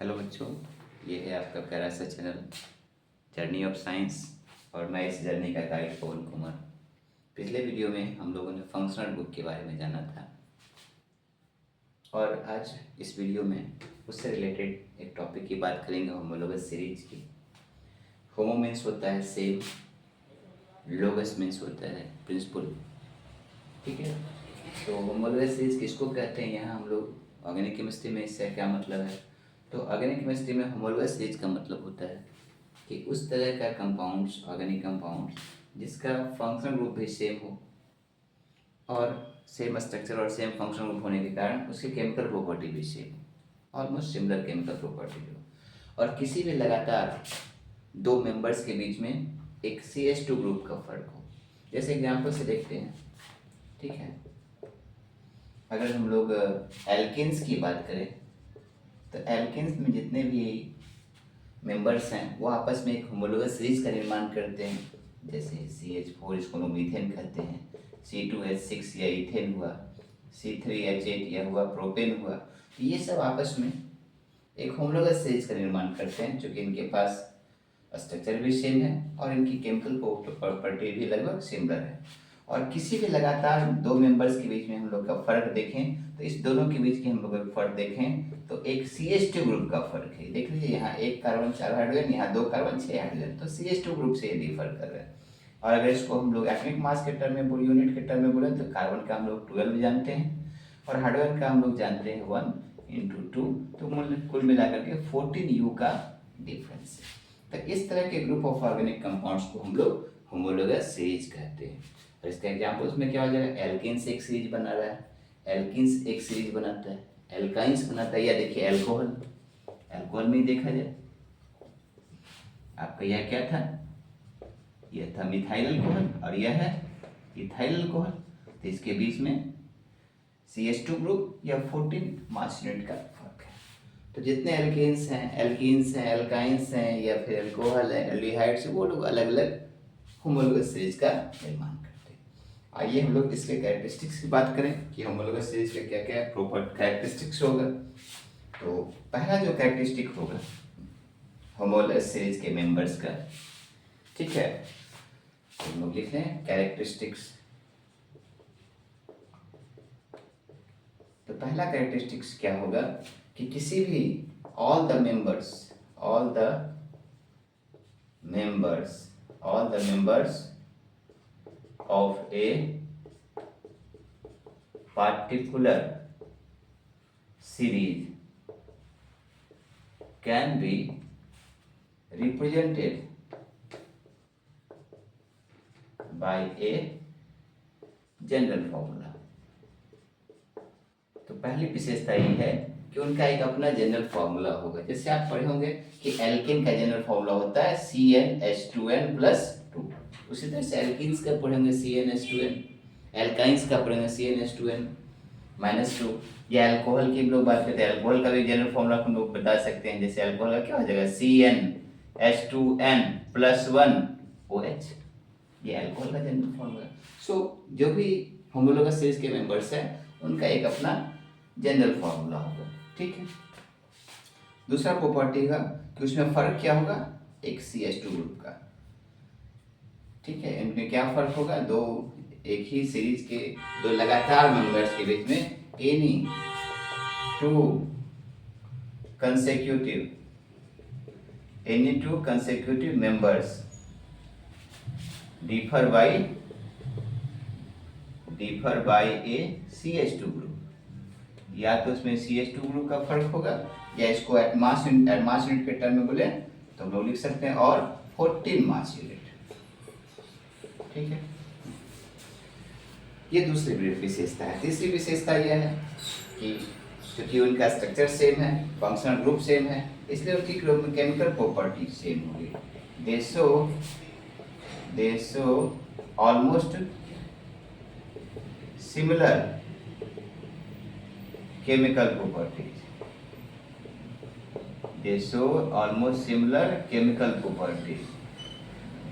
Hello बच्चों, ये है आपका प्यारा सा चैनल जर्नी ऑफ साइंस और मैं इस जर्नी का गाइड पवन कुमार। पिछले वीडियो में हम लोगों ने फंक्शनल ग्रुप के बारे में जाना था और आज इस वीडियो में उससे रिलेटेड एक टॉपिक की बात करेंगे, होमोलोगस सीरीज की। होमो मीन्स होता है सेम, लोगस मीन्स होता है प्रिंसिपल। ठीक है, तो होमोलोगस सीरीज किसको कहते हैं? यहाँ हम लोग ऑर्गेनिक केमिस्ट्री में इससे क्या मतलब है, तो ऑर्गेनिक केमिस्ट्री में होमोलोगस सीरीज का मतलब होता है कि उस तरह का कंपाउंड्स, ऑर्गेनिक कंपाउंड्स जिसका फंक्शनल ग्रुप भी सेम हो और सेम स्ट्रक्चर और सेम फंक्शनल ग्रुप होने के कारण उसकी केमिकल प्रॉपर्टी भी सेम हो, ऑलमोस्ट सिमिलर केमिकल प्रॉपर्टी हो, और किसी भी लगातार दो मेंबर्स के बीच में एक CH2 ग्रुप का फर्क हो। जैसे एग्जाम्पल से देखते हैं, ठीक है। अगर हम लोग एल्केन्स की बात करें तो एल्केन्स में जितने भी मेंबर्स हैं वो आपस में एक होमोलोगस सीरीज का निर्माण करते हैं। जैसे CH4 इसको लोग मीथेन कहते हैं, C2H6 या इथेन हुआ, C3H8 यह हुआ प्रोपेन हुआ। तो ये सब आपस में एक होमोलोगस सीरीज का निर्माण करते हैं, क्योंकि इनके पास स्ट्रक्चर भी सेम है और इनकी केमिकल प्रॉपर्टी भी लगभग सिमिलर है। और किसी भी लगातार दो मेंबर्स के बीच में हम लोग का फर्क देखें तो इस दोनों के बीच के हम लोग फर्क देखें तो एक CH2 ग्रुप का फर्क है। देख लीजिए, यहाँ एक कार्बन 4 हाइड्रोजन, यहाँ 2 कार्बन 6 हाइड्रोजन, तो CH2 ग्रुप से ये डिफर कर रहा है। और अगर इसको हम लोग एटॉमिक मास के टर्म में बोले, यूनिट के टर्म में बोले, तो कार्बन का हम लोग 12 जानते हैं और हाइड्रोजन का हम लोग जानते हैं 1 × 2, तो कुल मिलाकर के 14U का डिफरेंस है। तो इस तरह के ग्रुप ऑफ ऑर्गेनिक कंपाउंड्स को हम लोग होमोलोगस सीरीज कहते हैं। और इसका एग्जाम्पल्स में क्या हो जाएगा? एल्केन्स एक सीरीज बना रहा है, एल्किन्स एक सीरीज बनाता है, एल्काइंस बनाता है, या देखिए एल्कोहल, एल्कोहल में ही देखा जाए आपका यह क्या था, यह था मिथाइल अल्कोहल और यह है इथाइल अल्कोहल। तो इसके बीच में CH2 ग्रुप या 14 मास यूनिट का फर्क है। तो जितने एल्केन्स हैं, एल्कीन्स हैं, एल्काइंस हैं या फिर अल्कोहल है, एल्डिहाइड्स, वो लोग अलग अलग होमोलोगस सीरीज का निर्माण करते हैं। आइए हम लोग इसके कैरेक्टरिस्टिक्स की बात करें कि होमोलोगस सीरीज का क्या क्या प्रॉपर कैरेक्टरिस्टिक्स होगा। तो पहला जो कैरेक्टरिस्टिक होगा होमोलोगस सीरीज के मेंबर्स का, ठीक है, तो हम लोग लिख रहे हैं कैरेक्टरिस्टिक्स। तो पहला कैरेक्टरिस्टिक्स क्या होगा कि किसी भी all the members of a particular series can be represented by a general formula. तो पहली विशेषता ये है कि उनका एक अपना जनरल फॉर्मूला होगा। जैसे आप पढ़े होंगे कि एल्केन का जनरल फॉर्मूला होता है CnH2n+2। उसी तरह से एल्कीन्स का पढ़ेंगे CnH2n, एल्काइंस का पढ़ेंगे CnH2n-2। या अल्कोहल की हम लोग बात करते हैं, अल्कोहल का भी जनरल फॉर्मूला हम लोग बता सकते हैं। जैसे अल्कोहल का क्या हो जाएगा, CnH2n+1OH, ये अल्कोहल का जनरल फॉर्मूला। सो जो भी होमोलोगस सीरीज के मेंबर्स हैं उनका एक अपना जनरल फॉर्मूला होगा, ठीक है। दूसरा प्रॉपर्टी का कि उसमें फर्क क्या होगा, एक CH2 ग्रुप का, ठीक है। इनमें क्या फर्क होगा, दो एक ही सीरीज के दो लगातार मेंबर्स के बीच में any two consecutive members differ by a CH2 group. या तो उसमें CH2 ग्रुप का फर्क होगा या इसको एट मास यूनिट के टर्म में बोले तो हम लोग लिख सकते हैं और 14 मास यूनिट, ठीक है। ये दूसरी विशेषता है। तीसरी विशेषता यह है कि क्योंकि उनका स्ट्रक्चर सेम है, फंक्शनल ग्रुप सेम है, इसलिए उनकी केमिकल प्रॉपर्टी सेम होगी। they show almost similar chemical properties. They show almost similar chemical properties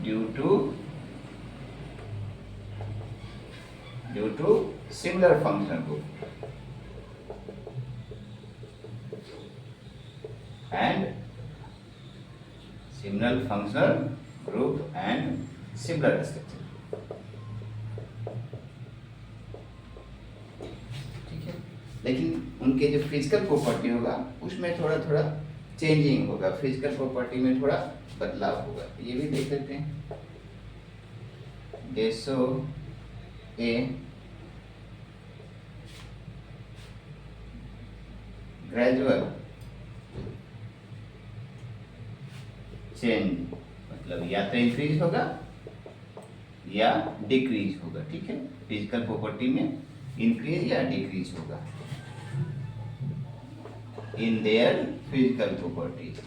due to similar functional group. and similar functional group and similar structure. ठीक है, लेकिन उनके जो फिजिकल प्रॉपर्टी होगा उसमें थोड़ा थोड़ा चेंजिंग होगा, फिजिकल प्रॉपर्टी में थोड़ा बदलाव होगा। ये भी देख लेते हैं। डेसो ए ग्रेजुअल चेंज, मतलब या तो इंक्रीज होगा या डिक्रीज होगा। ठीक है, फिजिकल प्रॉपर्टी में इंक्रीज या डिक्रीज होगा इन देयर फिजिकल प्रॉपर्टीज।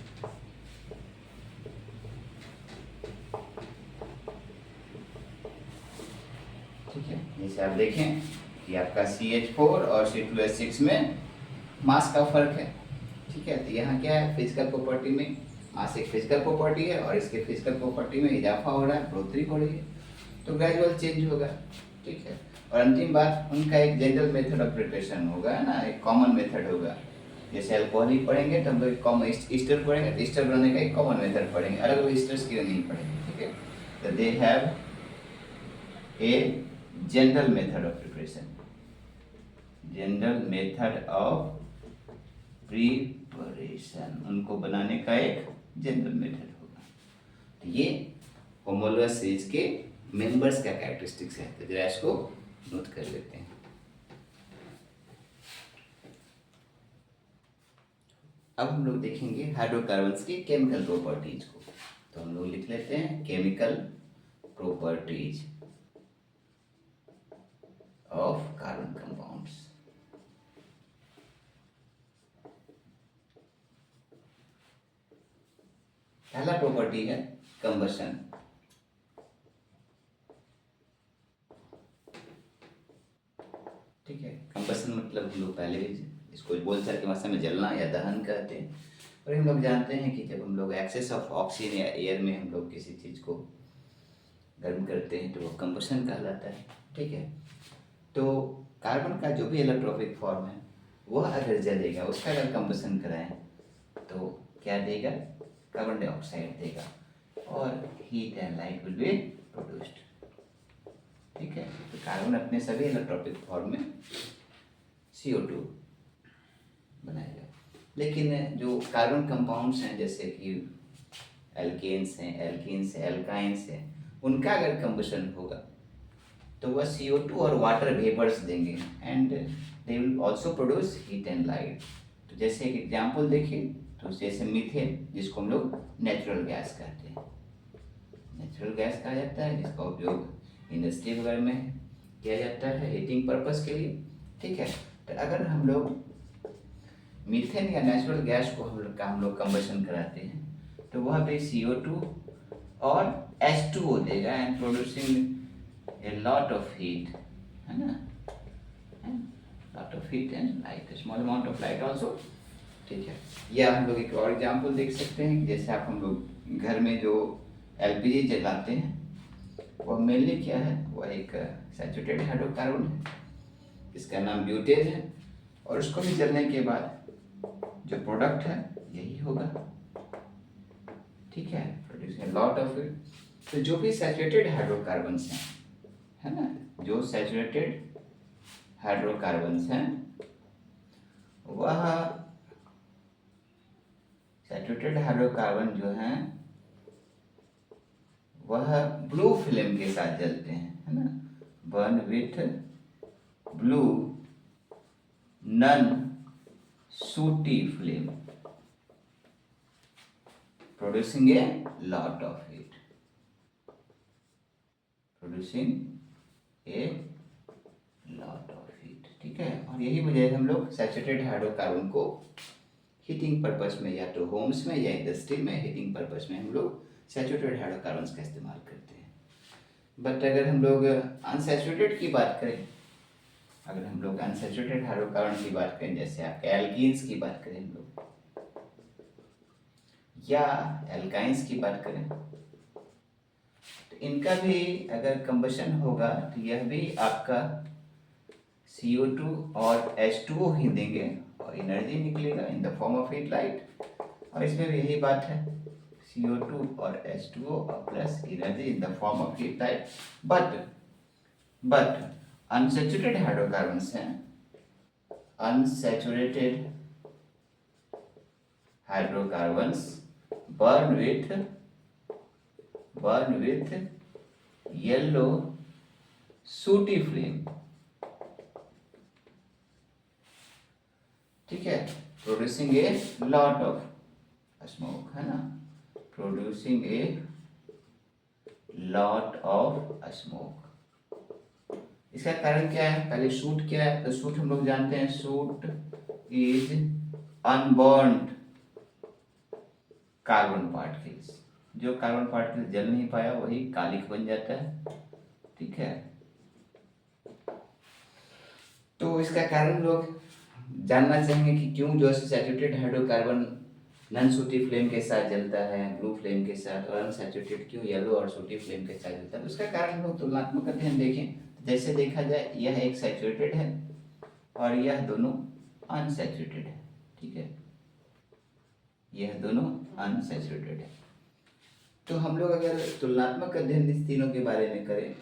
ठीक है, जैसे आप देखें कि आपका CH4 और C2H6 में मास का फर्क है। ठीक है, तो यहाँ क्या है, फिजिकल प्रॉपर्टी में मास एक फिजिकल प्रॉपर्टी है और इसके फिजिकल प्रॉपर्टी में इजाफा हो रहा है, बढ़ोतरी हो रही है, तो ग्रेजुअल चेंज होगा। ठीक है, और अंतिम बात, उनका एक जनरल मेथड ऑफ प्रिपरेशन होगा, है ना, एक कॉमन मेथड होगा। जैसे अल्कोहल ही पढ़ेंगे तो हम लोग कॉमन ईस्टर पढ़ेंगे तो ईस्टर बनाने का एक कॉमन मेथड पढ़ेंगे, अलग अलग ईस्टर्स की नहीं पढ़ेंगे। ठीक है, तो they have a general method of preparation, general method of preparation, उनको बनाने का एक जनरल मेथड होगा। तो ये होमोलोगस सीरीज के मेंबर्स का कैरेक्टरिस्टिक्स है, तो जरा इसको नोट कर लेते हैं। अब हम लोग देखेंगे हाइड्रोकार्बन्स की केमिकल प्रॉपर्टीज को, तो हम लोग लिख लेते हैं chemical properties of carbon compounds. पहला प्रॉपर्टी है कंबशन। ठीक है, कंबशन मतलब हम लोग पहले भी इसको बोलचाल की भाषा में जलना या दहन कहते हैं, और हम लोग जानते हैं कि जब हम लोग एक्सेस ऑफ ऑक्सीजन या एयर में हम लोग किसी चीज़ को गर्म करते हैं तो वो कंबशन कहलाता है। ठीक है, तो कार्बन का जो भी इलेक्ट्रोफिक फॉर्म है वह अगर जलेगा, उसका अगर कंबशन कराएं तो क्या देगा, कार्बन डाइऑक्साइड देगा और heat and light will be produced. ठीक है, तो कार्बन अपने सभी इलेक्ट्रोफिक फॉर्म में CO2 बनाएगा। लेकिन जो कार्बन कंपाउंड्स हैं जैसे कि एल्केन्स हैं, एल्कीन्स हैं, एल्काइंस हैं, उनका अगर कंबशन होगा तो वह CO2 और वाटर वेपर्स देंगे and they will also produce heat and light. तो जैसे एक एग्जांपल देखिए, तो जैसे मीथेन, जिसको हम लोग नेचुरल गैस कहते हैं, नेचुरल गैस कहा जाता है, जिसका उपयोग इंडस्ट्री वगैरह में किया जाता है हीटिंग पर्पस के लिए। ठीक है, तो अगर हम लोग मीथेन या नेचुरल गैस को हम लोग कंबशन कराते हैं तो वह भी CO2 और H2O देगा and producing a lot of heat, है ना, lot of heat and light, a small amount of light also। ठीक है, या हम लोग एक और एग्जांपल देख सकते हैं, जैसे आप हम लोग घर में जो LPG जलाते हैं वह मेनली क्या है, वह एक सैचुरेटेड हाइड्रोकार्बन है, इसका नाम ब्यूटेन है, और उसको भी जलने के बाद जो प्रोडक्ट है यही होगा। ठीक है, प्रोड्यूसिंग लॉट ऑफ इट। तो जो भी सैचुरेटेड हाइड्रोकार्बन्स हैं, है ना, जो सैचुरेटेड हाइड्रोकार्बन्स हैं वह सैचुरेटेड हाइड्रोकार्बन जो हैं वह ब्लू फिल्म के साथ जलते हैं, है ना, burn with blue non sooty flame producing a lot of heat, producing a lot of heat. ठीक है, और यही वजह है हम लोग सैचुरेटेड हाइड्रोकार्बन को हीटिंग पर्पस में या तो होम्स में या इंडस्ट्री में हीटिंग पर्पस में हम लोग सैचुरेटेड हाइड्रोकार्बन्स का इस्तेमाल करते हैं। बट अगर हम लोग अनसैचुरेटेड की बात करें, अगर हम लोग अनसैचुरेटेड हाइड्रोकार्बन की बात करें, जैसे आपके एल्कीन्स की बात करें हम लोग या एल्काइंस की बात करें, तो इनका भी अगर कंबशन होगा तो यह भी आपका CO2 और H2O ही देंगे और एनर्जी निकलेगा इन the form of heat light, और इसमें भी यही बात है, CO2 और H2O और plus energy in the form of heat, right. But unsaturated hydrocarbons हैं, unsaturated hydrocarbons burn with yellow sooty flame, ठीक है, producing a lot of smoke, है ना, producing a lot of smoke. इसका कारण क्या है, पहले सूट क्या है, तो सूट हम लोग जानते हैं, suit is unburned carbon particles, जो कार्बन पार्टिकल जल नहीं पाया वही कालिक बन जाता है, ठीक है। तो इसका कारण लोग जानना चाहेंगे कि क्यों जो है सैचुरेटेड हाइड्रोकार्बन नॉन सूटी फ्लेम के साथ जलता है, ब्लू फ्लेम के साथ, और अनसैचुरेटेड क्यों येलो और सूटी फ्लेम के साथ जलता है। तो उसका कारण लोग तुलनात्मक अध्ययन देखें, जैसे देखा जाए यह एक सैचुरेटेड है और यह दोनों अनसैचुरेटेड है, ठीक है, यह दोनों अनसैचुरेटेड है। तो हम लोग अगर तुलनात्मक अध्ययन इस तीनों के बारे में करें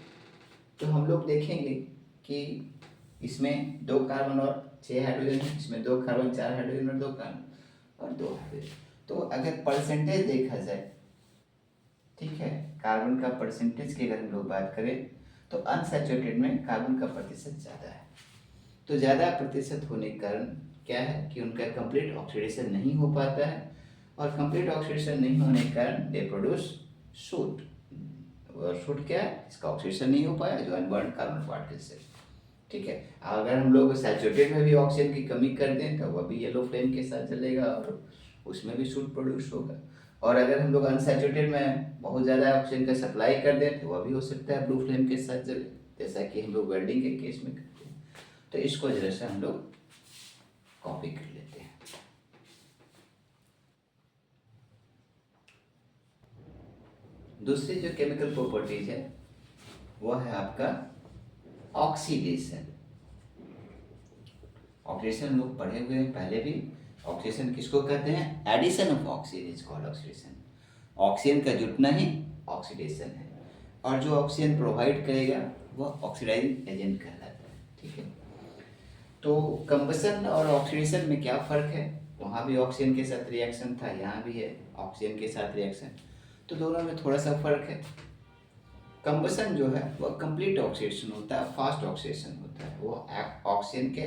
तो हम लोग देखेंगे कि इसमें 2 कार्बन और 6 हाइड्रोजन है, इसमें 2 कार्बन 4 हाइड्रोजन और 2 कार्बन और 2 हाइड्रोजन। तो अगर परसेंटेज देखा जाए, ठीक है, कार्बन का परसेंटेज की अगर हम लोग बात करें तो अनसैचुरेटेड में कार्बन का प्रतिशत ज़्यादा है। तो ज़्यादा प्रतिशत होने के कारण क्या है कि उनका कंप्लीट ऑक्सीडेशन नहीं हो पाता है, और कंप्लीट ऑक्सीडेशन नहीं होने के कारण दे प्रोड्यूस सूट। और सूट क्या है, इसका ऑक्सीडेशन नहीं हो पाया जो अनबर्न्ड कार्बन पार्टिकल्स है, ठीक है। अगर हम लोग सैचुरेटेड में भी ऑक्सीजन की कमी कर दें तो वह भी येलो फ्लेम के साथ जलेगा और उसमें भी सूट प्रोड्यूस होगा। और अगर हम लोग अनसैचुरेटेड में बहुत ज़्यादा ऑक्सीजन का सप्लाई कर दें तो वह भी हो सकता है ब्लू फ्लेम के साथ जले, जैसा कि हम लोग वेल्डिंग के केस में करते हैं। तो इसको जरा से हम लोग कॉपी कर लेते हैं। दूसरी जो केमिकल प्रॉपर्टीज है वह है आपका ऑक्सीडेशन। ऑक्सीडेशन हम लोग पढ़े हुए हैं पहले भी। ऑक्सीडेशन किसको कहते हैं, addition of oxygen is called oxidation. Oxygen का जुटना ही ऑक्सीडेशन है, और जो ऑक्सीजन प्रोवाइड करेगा वह ऑक्सीडाइजिंग एजेंट कहलाता है, ठीक है। तो कंबसन और ऑक्सीडेशन में क्या फ़र्क है, वहाँ भी ऑक्सीजन के साथ रिएक्शन था, यहाँ भी है ऑक्सीजन के साथ रिएक्शन, तो दोनों में थोड़ा सा फर्क है। कंबसन जो है वह कंप्लीट ऑक्सीडेशन होता है, फास्ट ऑक्सीडेशन होता है, वो ऑक्सीजन के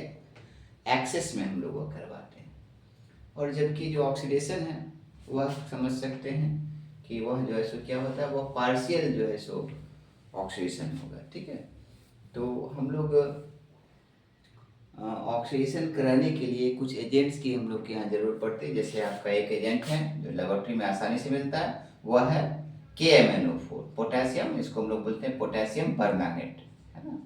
एक्सेस में हम लोग वो करवाते हैं। और जबकि जो ऑक्सीडेशन है वह समझ सकते हैं कि वह जो है सो क्या होता है, वह पार्शियल जो है सो ऑक्सीडेशन होगा, ठीक है। तो हम लोग ऑक्सीडेशन कराने के लिए कुछ एजेंट्स की हम लोग के यहाँ ज़रूरत पड़ती है। जैसे आपका एक एजेंट है जो लेबोरेटरी में आसानी से मिलता है, वह है KMnO4 पोटेशियम, इसको हम लोग बोलते हैं पोटेशियम परमैंगनेट, है ना,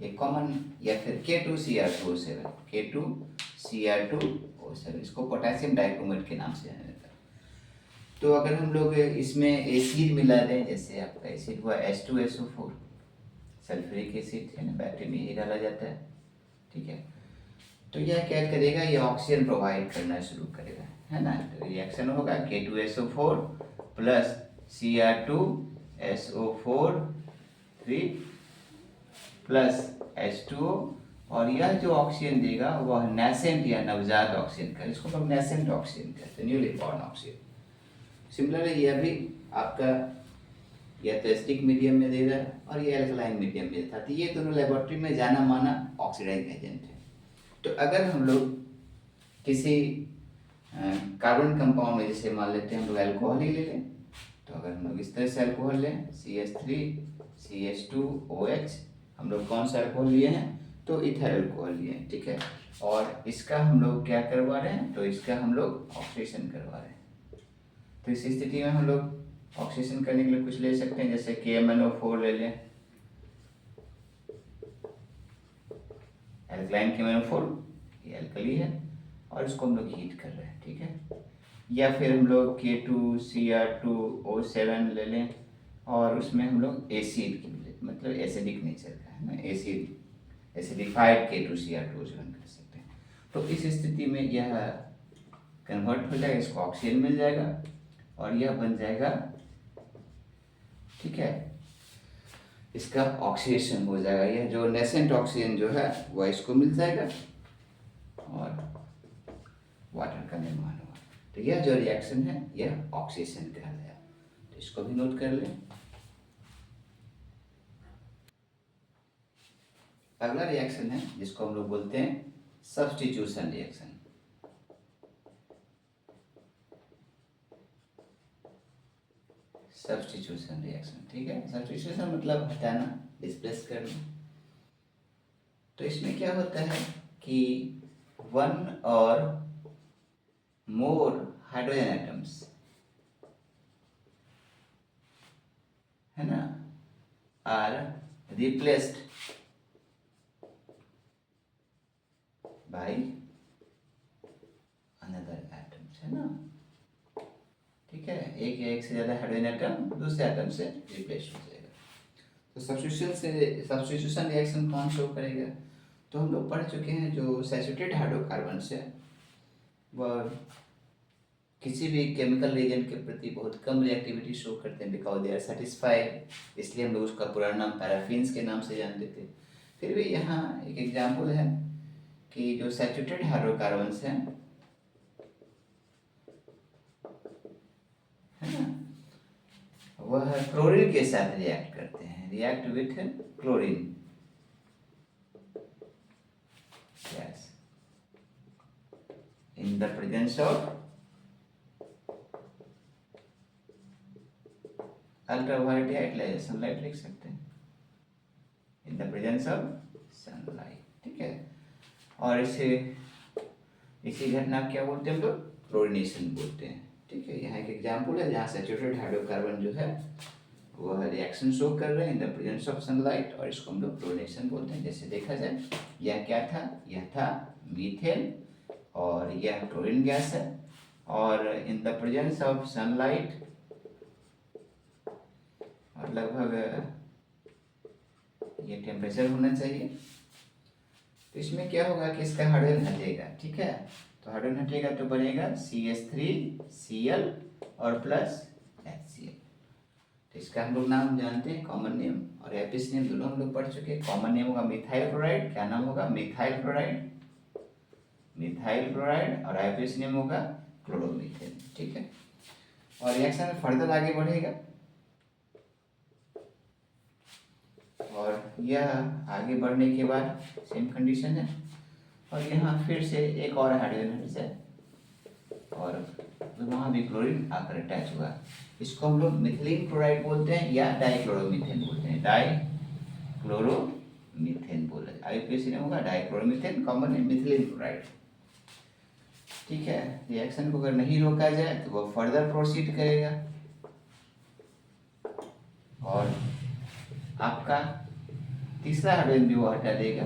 एक कॉमन, या फिर K2Cr2O7, K2Cr2O7, इसको पोटेशियम डाइक्रोमेट के नाम से जाना जाता है। तो अगर हम लोग इसमें एसिड मिला दें, जैसे आपका एसिड हुआ H2SO4, सल्फ्यूरिक एसिड है ना, बैटरी में ही डाला जाता है, ठीक है। तो यह क्या करेगा, ये ऑक्सीजन प्रोवाइड करना शुरू करेगा, है ना। तो रिएक्शन होगा K2SO4 plus Cr2SO4 3 plus H2O, और यह जो ऑक्सीजन देगा वह नेसेंट या नवजात ऑक्सीजन का, इसको हम नेसेंट ऑक्सीजन कहते हैं, न्यूली बॉर्न ऑक्सीजन। सिमिलरली यह भी आपका या तो एसिडिक मीडियम में दे रहा है और ये एल्कलाइन मीडियम में देता है। तो ये दोनों लेबोरेटरी में जाना माना ऑक्सीडाइजिंग एजेंट है। तो अगर हम लोग किसी कार्बन कंपाउंड में, जैसे मान लेते हैं हम लोग अल्कोहल ही ले लें, तो अगर हम लोग इस तरह से अल्कोहल लें CH3CH2OH, हम लोग कौन सा अल्कोहल लिए हैं, तो इथर अल्कोहल लिए हैं, ठीक है। और इसका हम लोग क्या करवा रहे हैं, तो इसका हम लोग ऑक्सीडेशन करवा रहे हैं। तो इस स्थिति में हम लोग ऑक्सीडेशन करने के लिए कुछ ले सकते हैं, जैसे KMnO4 ले लें, एल्कलाइन KMnO4, ये एल्कली है और इसको हम लोग हीट कर रहे हैं, ठीक है। या फिर हम लोग K2Cr2O7 ले लें और उसमें हम लोग एसिड की मतलब एसिडिक नेचर का है ना, एसिडिफाइड K2Cr2O7 कर सकते हैं। तो इस स्थिति में यह कन्वर्ट हो जाएगा, इसको ऑक्सीजन मिल जाएगा और यह बन जाएगा, ठीक है, इसका ऑक्सीडेशन हो जाएगा। यह जो नेसेंट ऑक्सीजन जो है वह इसको मिल जाएगा और वाटर का निर्माण होगा। तो यह जो रिएक्शन है यह ऑक्सीडेशन कहलाया। तो इसको भी नोट कर लें। अगला रिएक्शन है जिसको हम लोग बोलते हैं सब्स्टिट्यूशन रिएक्शन। सब्स्टिट्यूशन रिएक्शन, ठीक है। सब्स्टिट्यूशन मतलब हटाना, डिस्प्लेस करना। तो इसमें क्या होता है कि वन और मोर हाइड्रोजन एटम्स, है ना, are replaced by another atoms, है ना, ठीक है। एक या एक से ज़्यादा हाइड्रोजन एटम दूसरे एटम से रिप्लेस हो जाएगा। तो सब्स्टिट्यूशन रिएक्शन कौन शो करेगा? तो हम लोग पढ़ चुके हैं जो सैचुरेटेड हाइड्रोकार्बन है वह किसी भी केमिकल रिएजेंट के प्रति बहुत कम रिएक्टिविटी शो करते हैं, बिकॉज दे आर सेटिस्फाइड, इसलिए हम लोग उसका पुराना नाम पैराफिन्स के नाम से जानते थे। फिर भी यहाँ एक एग्जाम्पल है कि जो सैचुरेटेड हाइड्रोकार्बन्स हैं, है ना, वह क्लोरीन के साथ रिएक्ट करते हैं, react with chlorine gas in the presence of ultraviolet light, sunlight लिख सकते हैं, इन द प्रेजेंस ऑफ सनलाइट, ठीक है। और इसी घटना क्या बोलते हैं हम लोग? क्लोरीनेशन बोलते हैं, ठीक है। यहाँ एक एग्जाम्पल है जहाँ सैचुरेटेड हाइड्रोकार्बन जो है वह रिएक्शन शो कर रहे हैं इन द प्रेजेंस ऑफ सनलाइट, और इसको हम लोग क्लोरीनेशन बोलते हैं। जैसे देखा जाए, यह क्या था? यह था मीथेन और यह क्लोरीन गैस है, और इन द प्रेजेंस ऑफ सनलाइट और लगभग ये टेम्परेचर होना चाहिए। तो इसमें क्या होगा कि इसका हाइड्रोजन हटेगा, ठीक है। तो हाइड्रोजन हटेगा तो बनेगा CH3Cl और प्लस HCl। तो इसका हम लोग नाम जानते हैं, कॉमन नेम और एपिस नेम दोनों हम लोग पढ़ चुके हैं। कॉमन नेम होगा मिथाइल क्लोराइड, क्या नाम होगा? मिथाइल क्लोराइड, मिथाइल क्लोराइड, और एपिस नेम होगा क्लोरोमीथेन, ठीक है। और रिएक्शन फर्दर आगे बढ़ेगा और यह आगे बढ़ने के बाद सेम कंडीशन है, और यहाँ फिर से एक और हाइड्रोजन हट जाए और वहाँ भी क्लोरीन आकर अटैच हुआ। इसको हम लोग मिथिलीन क्लोराइड बोलते हैं या डाइक्लोरोमीथेन बोलते हैं, डाइक्लोरोमीथेन बोला, आईपीएसी ने होगा डाइक्लोरोमीथेन, कॉमन है मिथिलीन क्लोराइड, ठीक है। रिएक्शन को अगर नहीं रोका जाए तो वो फर्दर प्रोसीड करेगा और आपका तीसरा हाइड्रोजन भी वो हटा देगा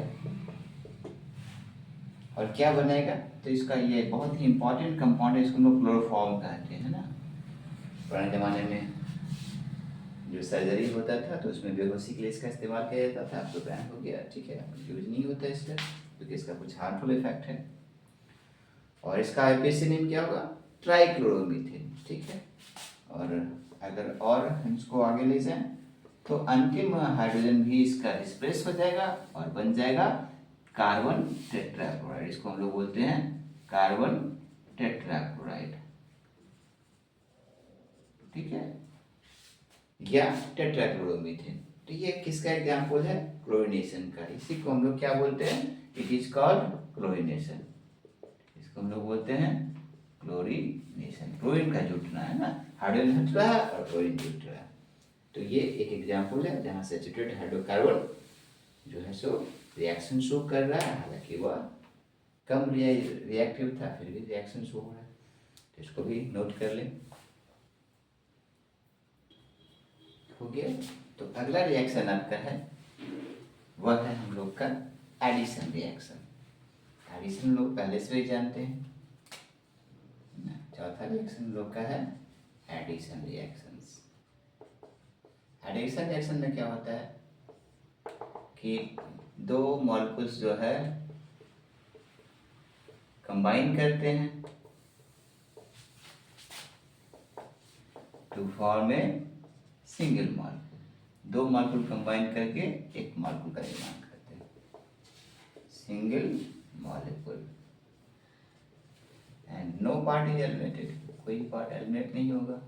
और क्या बनेगा? तो इसका ये बहुत ही इंपॉर्टेंट कंपाउंड है, इसको हम लोग क्लोरोफॉर्म कहते हैं, ना। पुराने ज़माने में जो सर्जरी होता था तो उसमें बेहोशी के लिए इसका इस्तेमाल किया जाता था। अब तो बैन हो गया, ठीक है, यूज नहीं होता है इसका, क्योंकि इसका कुछ हार्मफुल इफेक्ट है। और इसका आईपीएसी नेम क्या होगा? ट्राइक्लोरोमीथेन, ठीक है। और अगर और हम इसको आगे ले जाएं तो अंतिम हाइड्रोजन भी इसका डिस्प्लेस हो जाएगा और बन जाएगा कार्बन टेट्राक्लोराइड। इसको हम लोग बोलते हैं कार्बन टेट्राक्लोराइड, ठीक है, या टेट्राक्लोरोमीथेन। तो ये किसका एग्जाम्पल है? क्लोरीनेशन का। इसी को हम लोग क्या बोलते हैं? It is called chlorination. इसको हम लोग बोलते हैं क्लोरीनेशन। क्लोरीन का जुटना, है ना, हाइड्रोजन हट रहा है और क्लोरीन जुट रहा है। तो ये एक एग्जाम्पल है जहाँ सैचुरेटेड हाइड्रोकार्बन जो है सो रिएक्शन शो कर रहा है, हालांकि वह कम रिएक्टिव था, फिर भी रिएक्शन शो हो रहा है। तो इसको भी नोट कर लें। हो गया। तो अगला रिएक्शन आपका है वह है हम लोग का एडिशन रिएक्शन। एडिशन हम लोग पहले से ही जानते हैं। चौथा रिएक्शन हम लोग का है एडिशन रिएक्शंस। एडिशन रिएक्शन में क्या होता है कि दो मॉलिक्यूल्स जो है कंबाइन करते हैं to form a single molecule. दो मॉलिक्यूल कंबाइन करके एक मॉलिक्यूल का निर्माण करते हैं, single molecule. And no part is eliminated, कोई पार्ट एलिमिनेट नहीं होगा।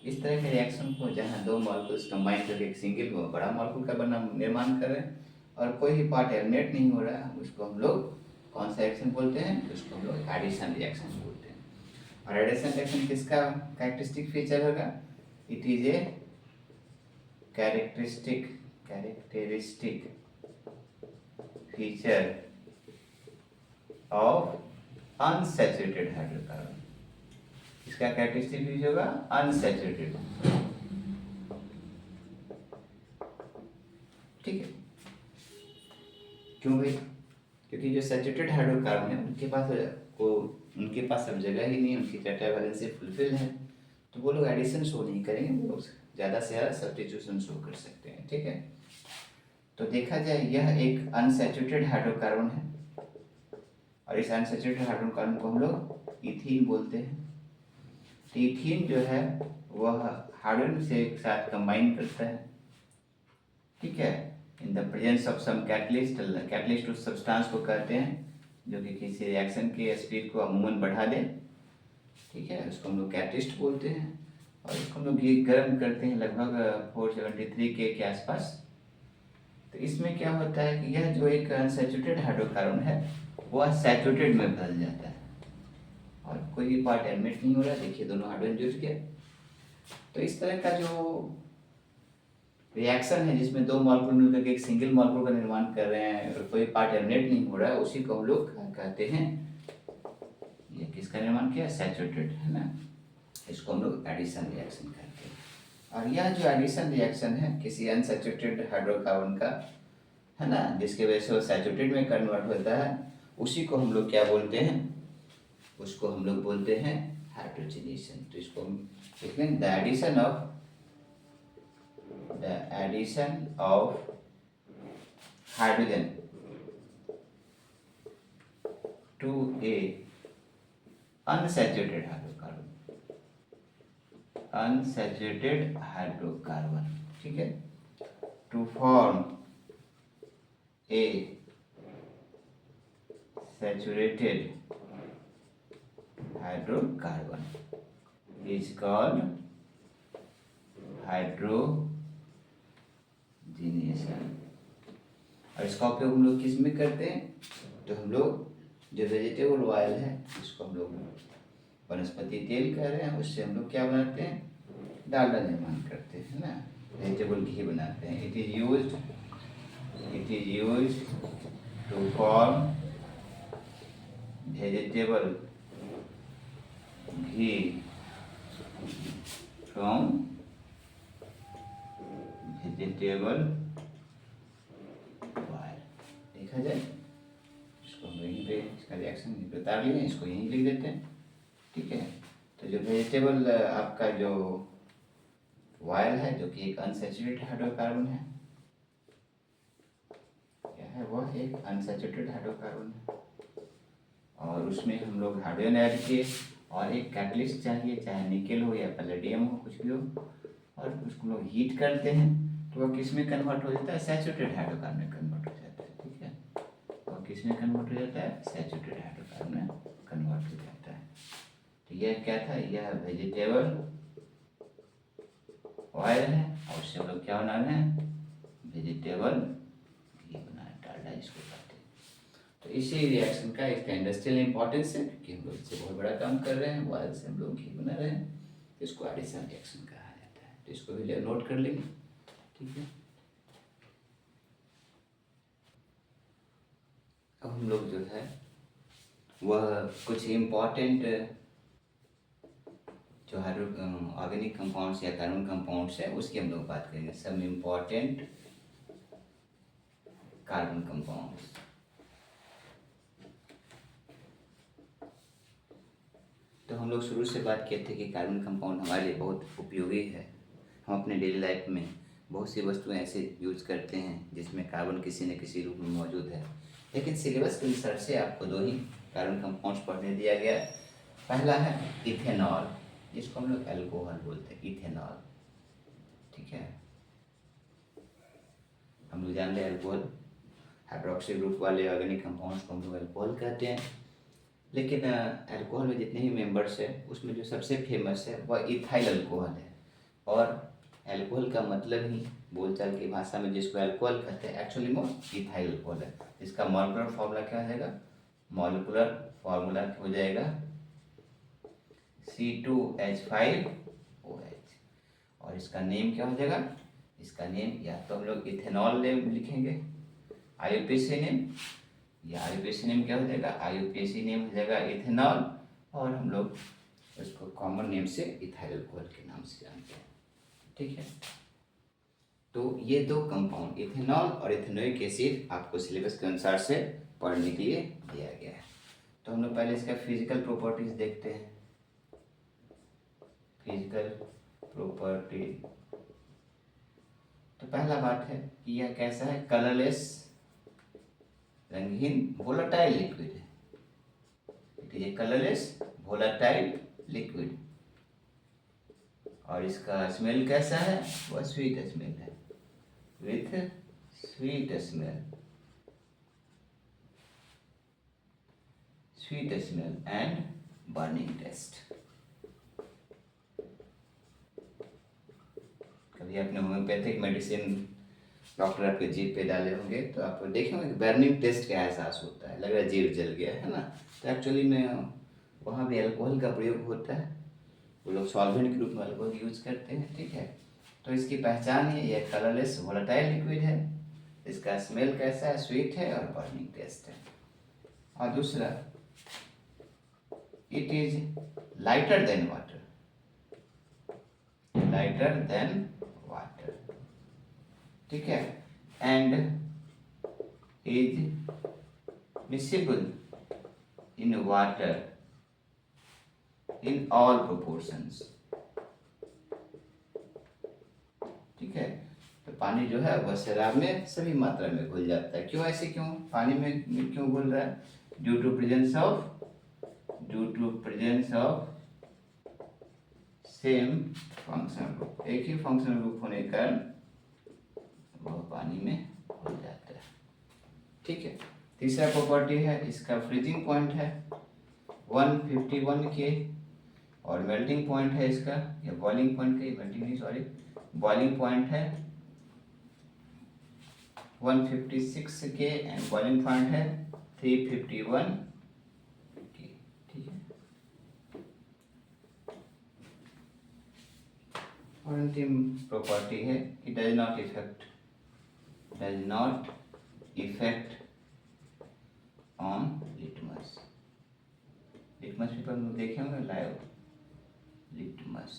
इस तरह के रिएक्शन को जहाँ दो मॉलिक्यूल्स कंबाइन करके एक सिंगल बड़ा मॉलिक्यूल का बना निर्माण कर रहे हैं और कोई भी पार्ट एलिमिनेट नहीं हो रहा है, उसको हम लोग कौन सा रिएक्शन बोलते हैं? उसको हम लोग एडिशन रिएक्शन बोलते हैं। और एडिशन रिएक्शन किसका कैरेक्टरिस्टिक फीचर होगा? It is a characteristic feature of unsaturated hydrocarbon. इसका कैरेक्टरिस्टिक फीचर होगा अनसैचुरेटेड। ठीक है, क्यों भाई? क्योंकि जो सैचुरेटेड हाइड्रोकार्बन है उनके पास अब जगह ही नहीं, उनकी टेट्रा वैलेंसी फुलफिल है, तो वो लोग एडिशन शो नहीं करेंगे, वो लोग ज़्यादा से ज़्यादा सब्स्टिट्यूशन शो कर सकते हैं। ठीक है, तो देखा जाए यह एक अनसैचुरेटेड हाइड्रोकार्बन है और इस अनसैचुरेटेड हाइड्रोकार्बन को हम लोग इथीन बोलते हैं। इथीन जो है वह हाइड्रोजन से एक साथ कंबाइन करता है। ठीक है, in the presence of some catalyst उस सब्सटेंस को कहते हैं जो कि किसी रिएक्शन के स्पीड को अमूमन बढ़ा दे। ठीक है, उसको हम लोग कैटलिस्ट बोलते हैं और इसको हम लोग गर्म करते हैं लगभग 473 के आसपास। तो इसमें क्या होता है कि यह जो एक अनसैचुरेटेड हाइड्रोकार्बन है वह सैचुरेटेड में बदल जाता है और कोई भी पार्ट एलिमिनेट नहीं हो रहा। देखिए दोनों हाइड्रोजन जुड़ गए। तो इस तरह का जो रिएक्शन है जिसमें दो मॉलिक्यूल मिलकर के एक सिंगल मॉलिक्यूल का निर्माण कर रहे हैं और कोई पार्ट एलिमिनेट नहीं हो रहा है, उसी को हम लोग कहते हैं, ये किसका निर्माण किया? सैचुरेटेड, है ना। इसको हम लोग एडिशन रिएक्शन कहते हैं। और यह जो एडिशन रिएक्शन है किसी अनसैचुरेटेड हाइड्रोकार्बन का, है ना, जिसकी वजह से वो सैचुरेटेड में कन्वर्ट होता है, उसी को हम लोग क्या बोलते हैं? उसको हम लोग बोलते हैं हाइड्रोजनेशन। तो इसको हम लिख लें, the addition of hydrogen to a unsaturated hydrocarbon, ठीक है, to form a saturated hydrocarbon is called hydrogenation. और इसका उपयोग हम लोग किस में करते हैं? तो हम लोग जो वेजिटेबल ऑयल है इसको हम लोग वनस्पति तेल कह रहे हैं, उससे हम लोग क्या बनाते हैं? डालडा निर्माण करते हैं ना, वेजिटेबल घी बनाते हैं। It is used to form vegetable घी फ्रॉम वेजिटेबल ऑयल। देखा जाए, इसको हम यहीं पे इसका रिएक्शन बता लिए हैं, इसको यहीं लिख देते हैं। ठीक है, तो जो वेजिटेबल आपका जो ऑयल है जो कि एक अनसैचुरेटेड हाइड्रोकार्बन है, क्या है? वह एक अनसैचुरेटेड हाइड्रोकार्बन है और उसमें हम लोग हाइड्रोजन ऐड किए और एक कैटलिस्ट चाहिए, चाहे निकेल हो या पैलेडियम हो, कुछ भी हो, और उसको लोग हीट करते हैं तो वह किस में कन्वर्ट हो जाता है? सैचुरेटेड हाइड्रोकार्बन में कन्वर्ट हो जाता है। ठीक है, और किस में कन्वर्ट हो जाता है? सैचुरेटेड हाइड्रोकार्बन में कन्वर्ट हो जाता है। तो यह क्या था? यह वेजिटेबल ऑयल है और उससे हम लोग क्या बना रहे हैं? वेजिटेबल घी बना रहे हैं, डालडा इसको कहते हैं। तो इसी रिएक्शन का इसका इंडस्ट्रियल इंपॉर्टेंस है कि हम लोग इससे बहुत बड़ा काम कर रहे हैं, ऑयल से हम लोग घी बना रहे हैं, तो इसको एडिशन रिएक्शन कहा जाता है। तो इसको भी नोट कर लेंगे। ठीक है, अब हम लोग जो है वह कुछ इम्पॉर्टेंट जो ऑर्गेनिक कंपाउंड्स या कार्बन कंपाउंड्स है उसकी हम लोग बात करेंगे। सब इम्पॉर्टेंट कार्बन कंपाउंड्स। तो हम लोग शुरू से बात किए थे कि कार्बन कंपाउंड हमारे लिए बहुत उपयोगी है। हम अपने डेली लाइफ में बहुत सी वस्तुएं ऐसे यूज करते हैं जिसमें कार्बन किसी न किसी रूप में मौजूद है, लेकिन सिलेबस के अनुसार से आपको दो ही कार्बन कंपाउंड्स पढ़ने दिया गया है। पहला है इथेनॉल, जिसको हम लोग अल्कोहल बोलते हैं, इथेनॉल। ठीक है, हम लोग जान रहे हैं अल्कोहल हाइड्रोक्सी ग्रुप वाले ऑर्गेनिक कंपाउंड्स को हम लोग अल्कोहल कहते हैं। लेकिन अल्कोहल में जितने ही मेंबर्स हैं उसमें जो सबसे फेमस है वह इथाइल अल्कोहल है। और अल्कोहल का मतलब ही बोलचाल की भाषा में जिसको अल्कोहल कहते हैं एक्चुअली वो इथाइल अल्कोहल है। इसका मॉलिक्यूलर फार्मूला क्या हो जाएगा, मॉलिक्यूलर फार्मूला हो जाएगा C2H5OH। और इसका नेम क्या हो जाएगा, इसका नेम या तो हम लोग इथेनॉल नेम लिखेंगे IUPAC नेम, या IUPAC नेम क्या हो जाएगा, IUPAC नेम हो जाएगा इथेनॉल, और हम लोग उसको कॉमन नेम से इथाइल अल्कोहल के नाम से जानते हैं। ठीक है, तो ये दो कंपाउंड इथेनॉल और इथेनोइक एसिड आपको सिलेबस के अनुसार से पढ़ने के लिए दिया गया है। तो हम लोग पहले इसका फिजिकल प्रॉपर्टीज देखते हैं। फिजिकल प्रॉपर्टी, तो पहला बात है कि यह कैसा है, कलरलेस, रंगहीन, वोलेटाइल लिक्विड है। ये कलरलेस वोलेटाइल लिक्विड, और इसका स्मेल कैसा है, वह स्वीट स्मेल है, with sweet smell, sweet smell and burning taste. कभी आपने होम्योपैथिक मेडिसिन डॉक्टर आपके जीभ पे डाले होंगे तो आप देखेंगे कि बर्निंग टेस्ट का एहसास होता है, लग रहा है जीभ जल गया है ना। तो एक्चुअली में वहाँ भी अल्कोहल का प्रयोग होता है, वो लोग सॉल्वेंट के रूप में अल्कोहल यूज करते हैं। ठीक है, तो इसकी पहचान है, यह कलरलेस वोलेटाइल लिक्विड है, इसका स्मेल कैसा है, स्वीट है, और बर्निंग टेस्ट है। और दूसरा, it is lighter than water, lighter than water. ठीक है, and is miscible in water in all proportions. ठीक है, तो पानी जो है वह शराब में सभी मात्रा में घुल जाता है। क्यों ऐसे, क्यों पानी में क्यों घुल रहा है, due to presence of same function group, एक ही फंक्शन ग्रुप होने के कारण वह पानी में घुल जाता है। ठीक है, तीसरा प्रॉपर्टी है, इसका फ्रीजिंग पॉइंट है 151 K, और मेल्टिंग पॉइंट है इसका, या बॉइलिंग पॉइंट का, मेल्टिंग नहीं सॉरी, बॉइलिंग पॉइंट है 156 K एंड बॉइलिंग पॉइंट है 351 K। ठीक है, और अंतिम प्रॉपर्टी है कि does not effect on litmus. Litmus paper हम लोग देखे होंगे लाइव, लिटमस,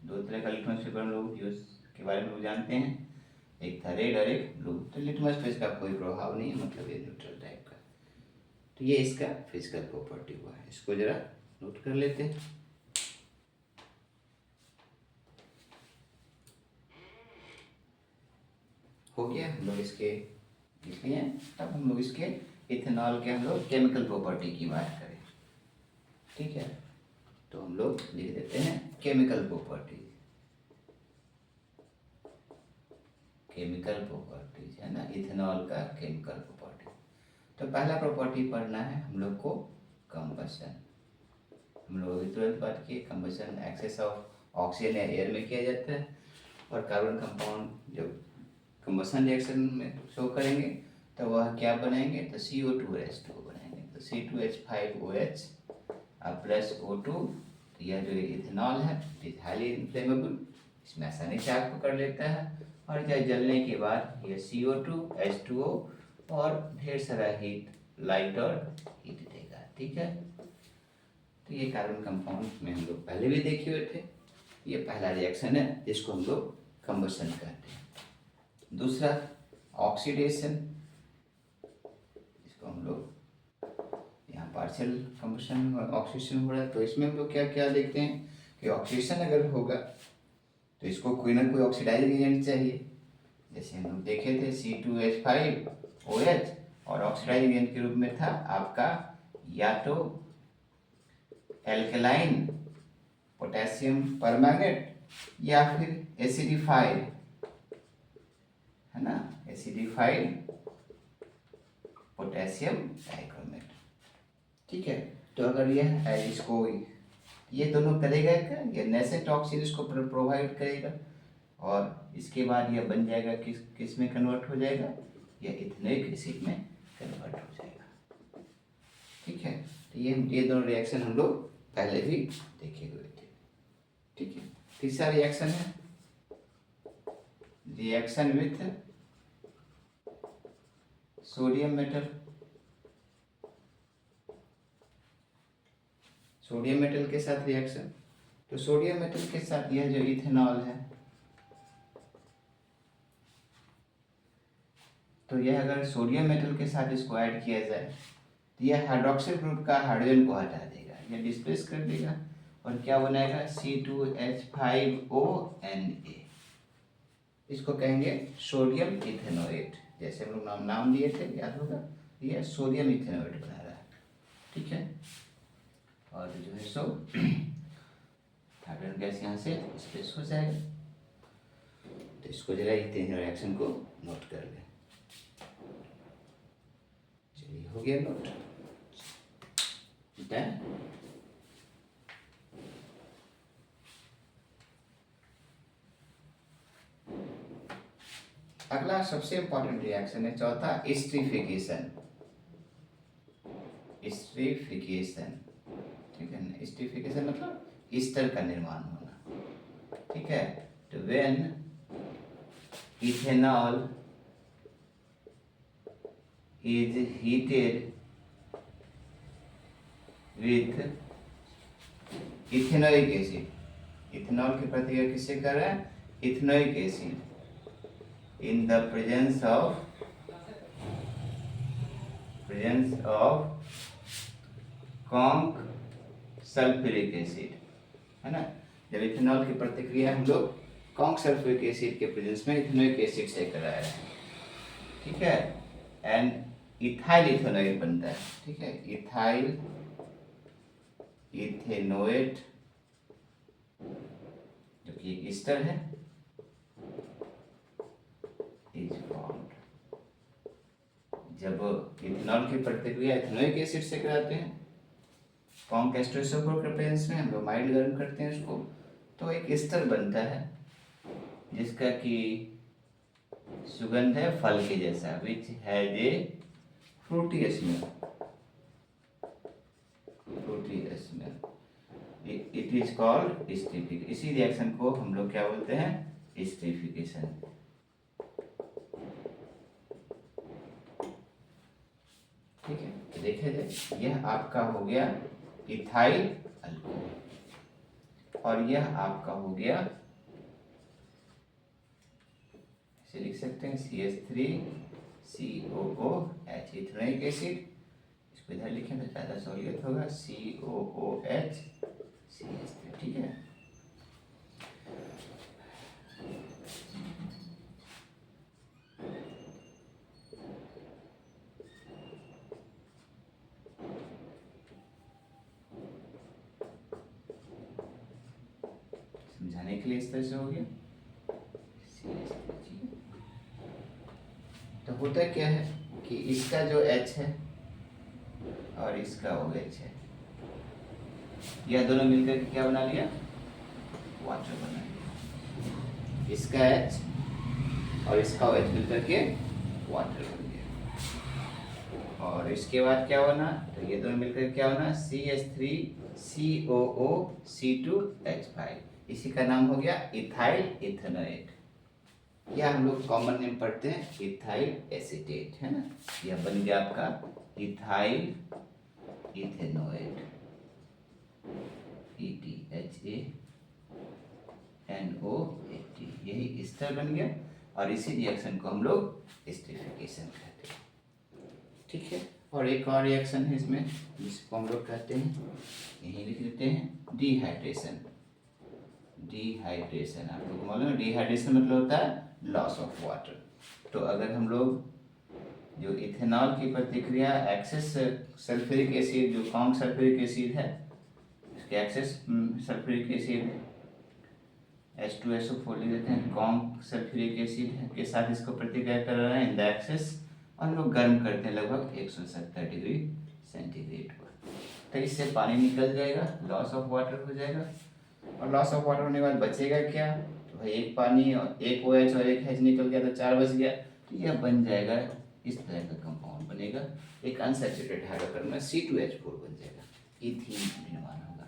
दो तरह का लिटमस पेपर हम लोग यूज के बारे में लोग जानते हैं, एक था रेड और एक ब्लू। तो लिटमस पे इसका कोई प्रभाव नहीं है, मतलब ये न्यूट्रल टाइप का। तो ये इसका फिजिकल प्रॉपर्टी हुआ है, इसको जरा नोट कर लेते हैं। हो गया, हम लोग इसके लिख लिए। अब हम लोग इसके इथेनॉल के हम लोग केमिकल प्रॉपर्टी की बात करें। ठीक है, तो हम लोग लिख देते हैं केमिकल प्रॉपर्टीज। केमिकल प्रॉपर्टीज है ना, इथेनॉल का केमिकल प्रॉपर्टी। तो पहला प्रॉपर्टी पढ़ना है हम लोग को कंबशन। हम लोग अभी तुरंत बात किए, कंबशन एक्सेस ऑफ ऑक्सीजन या एयर में किया जाता है, और कार्बन कंपाउंड जब कंबशन रिएक्शन में शो करेंगे तो वह क्या बनाएंगे, तो CO2 और H2O बनाएंगे। तो C2H5OH प्लस O2, तो यह जो इथेनॉल है इट इज हाईली इन्फ्लेमेबल, इसमें आसानी से आग पकड़ लेता है, और यह जलने के बाद यह CO2 H2O और ढेर सारा हीट, लाइट और हीट देगा। ठीक है, तो ये कार्बन कंपाउंड में हम लोग पहले भी देखे हुए थे। ये पहला रिएक्शन है जिसको हम लोग कंबशन कहते हैं। दूसरा ऑक्सीडेशन, इसको हम लोग यहाँ पार्शियल कंबशन ऑक्सीडेशन हो रहा है, तो इसमें हम लोग क्या क्या देखते हैं कि ऑक्सीडेशन अगर होगा तो इसको कोई ना कोई ऑक्सीडाइजिंग एजेंट चाहिए। जैसे हम लोग देखे थे C2H5OH, और ऑक्सीडाइजिंग एजेंट के रूप में था आपका या तो एल्कलाइन पोटेशियम परमैंगनेट या फिर एसिडिफाइड, है ना, एसिडिफाइड पोटेशियम डाइक्रोमेट। ठीक है, तो अगर यह इसको ये दोनों करेगा क्या, ये नेसेंट ऑक्सीजन इसको प्रोवाइड करेगा और इसके बाद यह बन जाएगा किस में कन्वर्ट हो जाएगा, यह इथेनोइक एसिड में कन्वर्ट हो जाएगा। ठीक है, तो ये दोनों रिएक्शन हम लोग पहले भी देखे हुए थे। ठीक है, तीसरा रिएक्शन है reaction with sodium metal. Sodium metal के साथ रिएक्शन, तो सोडियम मेटल के साथ यह जो इथेनॉल है, तो यह अगर सोडियम मेटल के साथ इसको ऐड किया जाए तो यह हाइड्रोक्सिल ग्रुप का हाइड्रोजन को हटा देगा, यह डिस्प्लेस कर देगा और क्या बनाएगा C2H5ONa। इसको कहेंगे सोडियम इथेनोएट, जैसे हम लोग नाम दिए थे, याद होगा, यह सोडियम इथेनोएट बना रहा है। ठीक है, और जो है सो हाइड्रोजन गैस यहाँ से डिस्प्लेस हो जाएगा। तो इसको जरा इथेन रिएक्शन को नोट कर लें। चलिए, हो गया नोट, डन। अगला सबसे इंपॉर्टेंट रिएक्शन है चौथा, एस्टरिफिकेशन। एस्टरिफिकेशन, ठीक है ना, एस्टरिफिकेशन मतलब ईस्टर का निर्माण होना। ठीक है, तो when ethanol is heated with ethanoic acid, ethanol की प्रतिक्रिया किससे कर रहा है, ethanoic acid, in the presence of conc sulphuric acid, है ना। जब इथेनॉल की प्रतिक्रिया हम लोग कॉन्क सल्फ्यूरिक एसिड के प्रेजेंस में इथेनोइक एसिड से करा रहे हैं। ठीक है, एंड इथाइल इथेनोएट बनता है। ठीक है, इथाइल इथेनोएट जो कि एक ईस्टर है, जब इथेनॉल की प्रतिक्रिया इथेनोइक एसिड से कराते हैं कॉन्क एस्टरेसोफोर के प्रेजेंस में, हम लोग माइल्ड गर्म करते हैं उसको, तो एक एस्टर बनता है जिसका कि सुगंध है फल के जैसा, which has a Frooti smell, Frooti smell. It is called esterification. इसी रिएक्शन को हम लोग क्या बोलते हैं, एस्टरिफिकेशन। ठीक है, तो देखा जाए, यह आपका हो गया इथाइल अल्कोहल और यह आपका हो गया, इसे लिख सकते हैं CH3COOH, इथेनोइक एसिड। इसको इधर लिखें तो ज़्यादा सहूलियत होगा, COOH CH3। ठीक है, समझाने के लिए इस तरह से हो गया। तो होता क्या है कि इसका जो H है और इसका OH है, यह दोनों मिलकर के क्या बना लिया, वाटर बना लिया। इसका H और इसका OH मिलकर के वाटर बन गया। और इसके बाद क्या बना, तो ये दोनों मिलकर क्या बना, CH3COOC2H5। इसी का नाम हो गया इथाइल इथेनोएट, या हम लोग कॉमन नेम पढ़ते हैं इथाइल एसीटेट, है ना। यह बन गया आपका इथाइल इथेनोएट, ETHANOAT, यही ईस्टर बन गया और इसी रिएक्शन को हम लोग एस्टरिफिकेशन कहते हैं। ठीक है, और एक और रिएक्शन है इसमें जिसको हम लोग कहते हैं, यही लिख देते हैं, डिहाइड्रेशन। डिहाइड्रेशन आप लोग को मालूम है, डिहाइड्रेशन मतलब होता है लॉस ऑफ वाटर। तो अगर हम लोग जो इथेनॉल की प्रतिक्रिया एक्सेस सल्फ्यूरिक एसिड, जो कम सल्फ्यूरिक एसिड है, इसके एक्सेस सल्फ्यूरिक एसिड H2SO4 लिख देते हैं, कम सल्फ्यूरिक एसिड है के साथ इसको प्रतिक्रिया कर रहा है इन द एक्सेस, और हम लोग गर्म करते हैं लगभग 170 डिग्री सेंटीग्रेड पर। तो इससे पानी निकल जाएगा, लॉस ऑफ वाटर हो जाएगा, और लॉस ऑफ वाटर होने के बाद बचेगा क्या, तो भाई एक पानी और एक OH और एक H निकल गया तो 4 बच गया। तो यह बन जाएगा, इस तरह का कंपाउंड बनेगा, एक अनसैचुरेटेड हाइड्रोकार्बन C2H4 बन जाएगा, इथीन निर्माण होगा।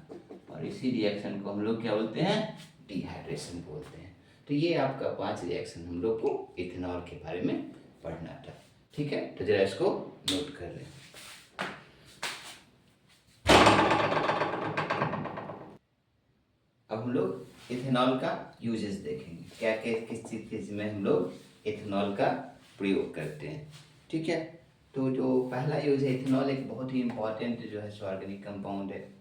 और इसी रिएक्शन को हम लोग क्या बोलते हैं, डिहाइड्रेशन बोलते हैं। तो ये आपका 5 रिएक्शन हम लोग को इथेनॉल के बारे में पढ़ना था। ठीक है, तो जरा इसको नोट कर लें। अब हम लोग इथेनॉल का यूजेस देखेंगे, क्या क्या किस चीज़ में हम लोग इथेनॉल का प्रयोग करते हैं। ठीक है, तो जो पहला यूज है, इथेनॉल एक बहुत ही इम्पॉर्टेंट जो है ऑर्गेनिक कंपाउंड है।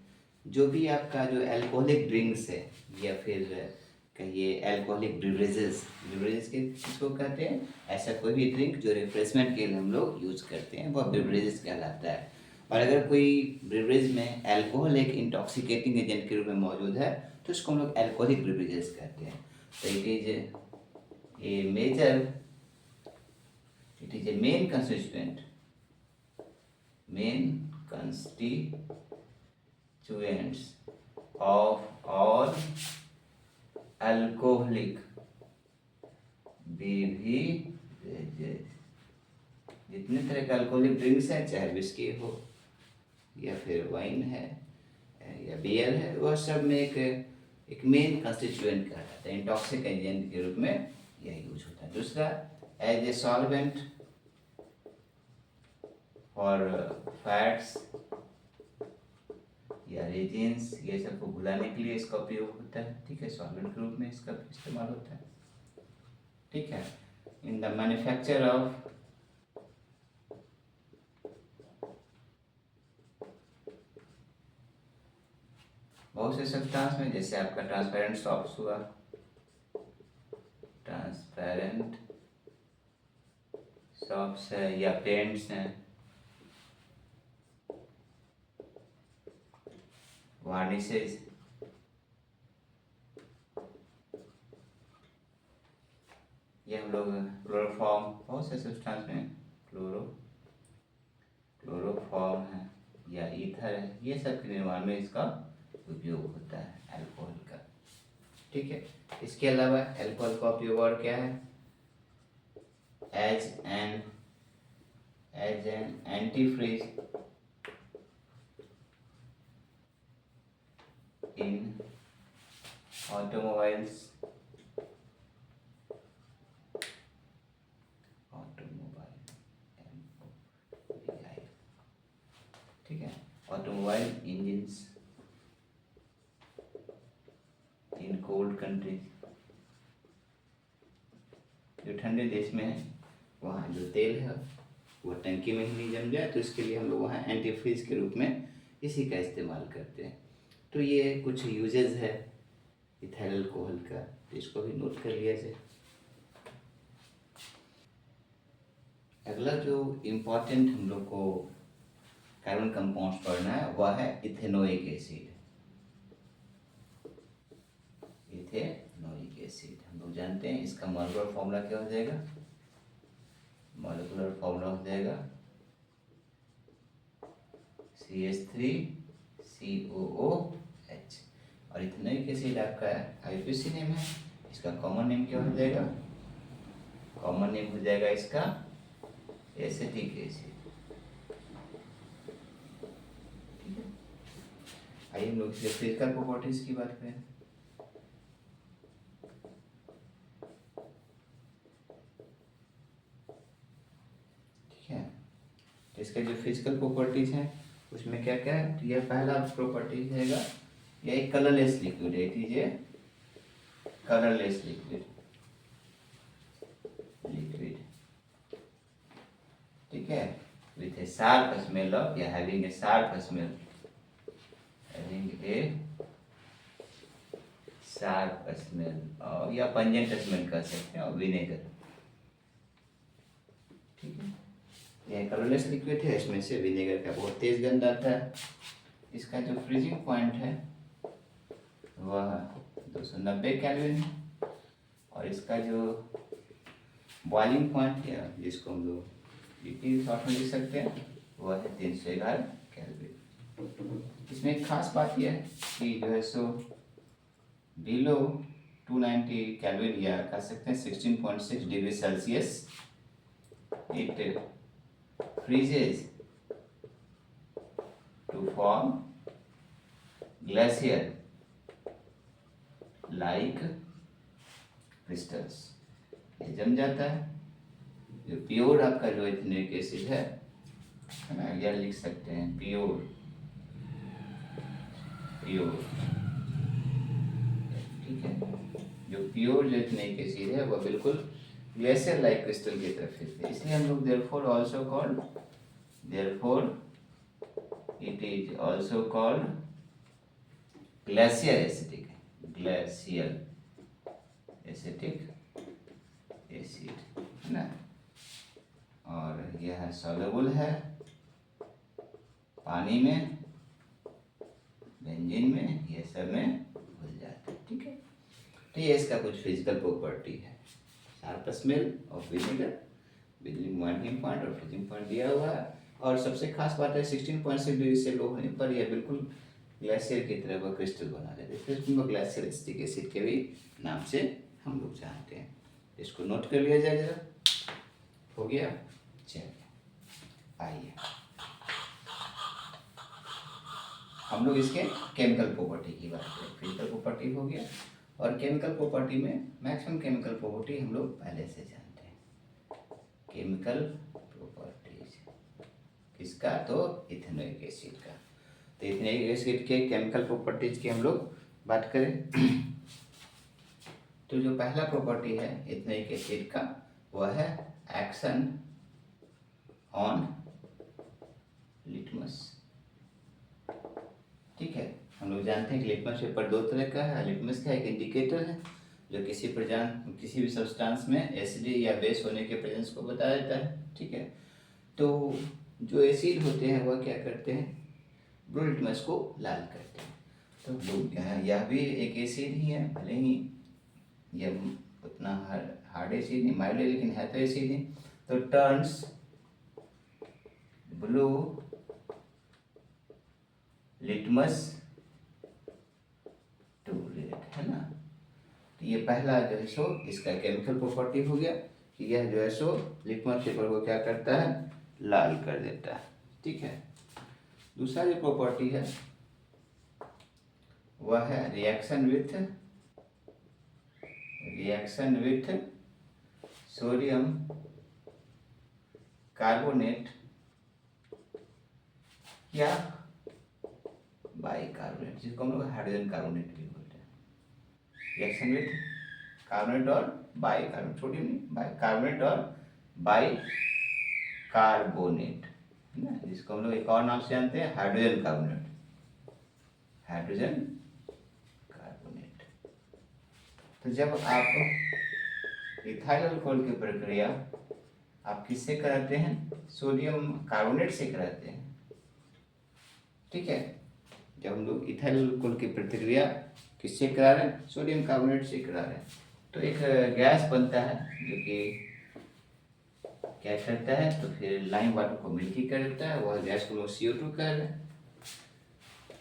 जो भी आपका जो एल्कोहलिक ड्रिंक्स है, या फिर कहिए एल्कोहलिक बिवरेजेस, बिवरेजेस के किसको कहते हैं, ऐसा कोई भी ड्रिंक जो रिफ्रेशमेंट के लिए हम लोग यूज़ करते हैं, वह बिवरेजेस कहलाता है। और अगर कोई बिवरेज में अल्कोहल एक इंटॉक्सिकेटिंग एजेंट के रूप में मौजूद है, तो इसको हम लोग एल्कोहलिक बिवरेजेस कहते हैं। तो it is a major, it is a main constituent, main constituents of all alcoholic beverages। जितने तरह के अल्कोहलिक ड्रिंक्स हैं, चाहे विस्की हो या फिर वाइन है या बियर है, वह सब में एक मेन कंस्टिट्यूएंट कहा जाता है, इंटॉक्सिक एजेंट के रूप में यह यूज होता है। दूसरा, as a solvent for fats या रेजिन्स, ये सबको भुलाने के लिए इसका उपयोग होता है। ठीक है, सॉल्वेंट के रूप में इसका इस्तेमाल होता है। ठीक है, इन द मैन्युफैक्चर ऑफ बहुत से सब्सटेंस में, जैसे आपका ट्रांसपेरेंट सॉप्स हुआ, ट्रांसपेरेंट सॉप्स है, या पेंट्स हैं, वार्निशेस, ये हम लोग क्लोरोफॉर्म, बहुत से सब्सटेंस में क्लोरोफॉर्म है या ईथर है, ये सब के निर्माण में इसका उपयोग होता है अल्कोहल का। ठीक है, इसके अलावा अल्कोहल का उपयोग और क्या है, as an antifreeze in automobiles, ठीक है, automobile engines in cold countries, जो ठंडे देश में है, वहाँ जो तेल है वो टंकी में ही नहीं जम जाए, तो इसके लिए हम लोग वहाँ एंटीफ्रीज के रूप में इसी का इस्तेमाल करते हैं। तो ये कुछ यूजेस है इथाइल अल्कोहल का, तो इसको भी नोट कर लिया जाए। अगला जो इम्पोर्टेंट हम लोग को कार्बन कंपाउंड्स पढ़ना है, वह है इथेनोइक एसिड। इथेनोइक एसिड हम लोग जानते हैं, इसका मॉलिक्यूलर फॉर्मूला क्या हो जाएगा, मॉलिक्यूलर फॉर्मूला हो जाएगा CH3COOH। और इथेनोइक एसिड आपका IUPAC नेम है, इसका कॉमन नेम क्या हो जाएगा, कॉमन नेम हो जाएगा इसका एसिटिक एसिड। ठीक है, आइए हम लोग इसके फिजिकल प्रॉपर्टीज की बात करें। ठीक है, तो इसके जो फिजिकल प्रॉपर्टीज हैं उसमें क्या क्या है, तो यह पहला प्रॉपर्टी रहेगा, यह एक कलरलेस लिक्विड है, it is A colourless liquid. ठीक है, with a sharp smell of, या having a sharp smell, having a sharp smell, और या पंजेंट स्मेल कह सकते हैं, और विनेगर। ठीक है, यह कलरलेस लिक्विड है, इसमें से विनेगर का बहुत तेज गंध आता है। इसका जो फ्रीजिंग पॉइंट है वह 290 केल्विन है, और इसका जो बॉइलिंग पॉइंट है जिसको हम लोग शॉर्ट में लिख सकते हैं वह है 311 केल्विन। इसमें एक खास बात यह है कि जो है सो बिलो 290 केल्विन या कह सकते हैं 16.6 degree Celsius it freezes to form glacier like crystals। ये जम जाता है। जो प्योर आपका जो इथेनोइक एसिड है ना, यह लिख सकते हैं प्योर प्योर, ठीक है। जो प्योर जो इथेनोइक एसिड है वह बिल्कुल ग्लेशियर लाइक क्रिस्टल की तरफ है, इसलिए हम लोग therefore also called, therefore it is also called glacier acidic, glacier acidic acid है ना। और यह सॉल्युबल है पानी में, बेंजीन में, ये सब में घुल जाता है, ठीक है। तो ये इसका कुछ फिजिकल प्रॉपर्टी है। Sharp smell of vinegar, boiling point और फ्रीजिंग पॉइंट दिया हुआ है। और सबसे खास बात है 16.6 डिग्री से लो होने पर यह बिल्कुल ग्लेशियर की तरह वह क्रिस्टल बना देते हैं, फिर उसको ग्लेशियर एसिटिक एसिड के भी नाम से हम लोग जानते हैं। इसको नोट कर लिया जाए जरा, हो गया। चलिए आइए हम लोग इसके केमिकल प्रॉपर्टी की बात करें। फिजिकल प्रॉपर्टी हो गया, और केमिकल प्रॉपर्टी में मैक्सिमम केमिकल प्रॉपर्टी हम लोग पहले से जानते हैं। केमिकल प्रॉपर्टीज किसका, तो इथेनोइक एसिड का। तो इथेनोइक एसिड के केमिकल प्रॉपर्टीज की हम लोग बात करें तो जो पहला प्रॉपर्टी है इथेनोइक एसिड का वह है एक्शन ऑन लिटमस, ठीक है। हम लोग जानते हैं कि लिटमस पेपर दो तरह का है। लिटमस का एक इंडिकेटर है जो किसी भी सब्सटेंस में एसिड या बेस होने के प्रेजेंस को बता देता है, ठीक है। तो जो एसिड होते हैं वह क्या करते हैं, ब्लू लिटमस को लाल करते हैं। तो ब्लू यह भी एक एसिड ही है, भले ही यह उतना हार्ड एसिड नहीं, माइल्ड है, लेकिन है तो एसिड ही। तो turns blue litmus to red, है ना। तो ये पहला जो है सो इसका केमिकल प्रॉपर्टी हो गया कि यह जो है सो लिटमस पेपर को क्या करता है, लाल कर देता है, ठीक है। दूसरा जो प्रॉपर्टी है वह है रिएक्शन विथ सोडियम कार्बोनेट या बाइकार्बोनेट, जिसको हम लोग हाइड्रोजन कार्बोनेट भी बोलते हैं। रिएक्शन विथ कार्बोनेट और बाइकार्बोनेट, सोडियम नहीं, कार्बोनेट और बाइकार्बोनेट, है ना, जिसको हम लोग एक और नाम से जानते हैं हाइड्रोजन कार्बोनेट, हाइड्रोजन कार्बोनेट। तो जब आप इथाइल अल्कोहल की प्रक्रिया आप किससे कराते हैं, सोडियम कार्बोनेट से कराते हैं, ठीक है। जब हम लोग इथाइल अल्कोहल की प्रतिक्रिया किससे करा रहे हैं, सोडियम कार्बोनेट से करा रहे हैं, तो एक गैस बनता है जो कि क्या करता है, तो फिर लाइम वाटर को मिल्की कर देता है। वह गैस को लोग CO2 कह रहे हैं